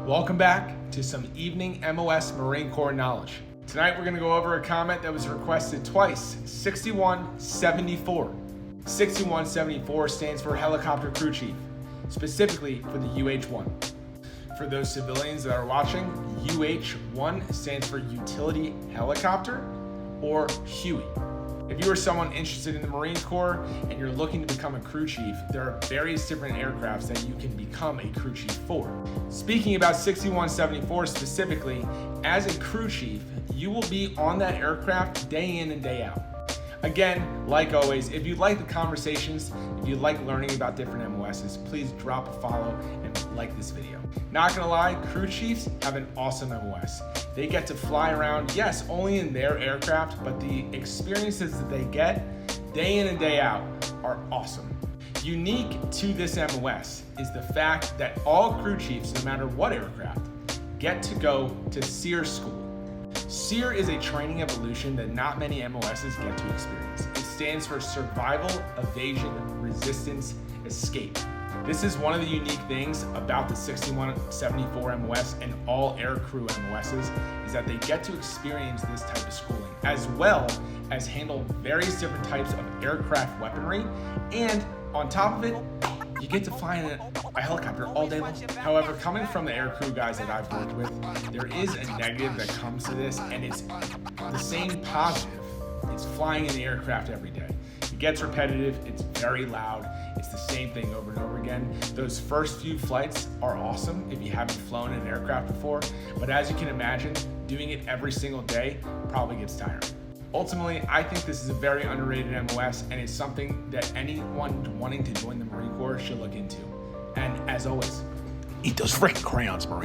Welcome back to some evening MOS Marine Corps knowledge. Tonight we're going to go over a comment that was requested twice, 6174. 6174 stands for Helicopter Crew Chief, specifically for the UH-1. For those civilians that are watching, UH-1 stands for Utility Helicopter, or Huey. If you are someone interested in the Marine Corps and you're looking to become a crew chief, there are various different aircrafts that you can become a crew chief for. Speaking about 6174 specifically, as a crew chief, you will be on that aircraft day in and day out. Again, like always, if you like the conversations, if you like learning about different MOSs, please drop a follow and like this video. Not gonna lie, crew chiefs have an awesome MOS. They get to fly around, yes, only in their aircraft, but the experiences that they get day in and day out are awesome. Unique to this MOS is the fact that all crew chiefs, no matter what aircraft, get to go to SERE school. SERE is a training evolution that not many MOSs get to experience. It stands for Survival, Evasion, Resistance, Escape. This is one of the unique things about the 6174 MOS and all aircrew MOSs is that they get to experience this type of schooling, as well as handle various different types of aircraft weaponry, and on top of it, you get to fly in a helicopter all day long. However, coming from the aircrew guys that I've worked with, there is a negative that comes to this, and it's the same positive. It's flying in the aircraft every day. It gets repetitive, it's very loud, it's the same thing over and over again. Those first few flights are awesome if you haven't flown in an aircraft before, but as you can imagine, doing it every single day probably gets tiring. Ultimately, I think this is a very underrated MOS, and it's something that anyone wanting to join the Marine Corps should look into. And as always, eat those freaking crayons, Marine.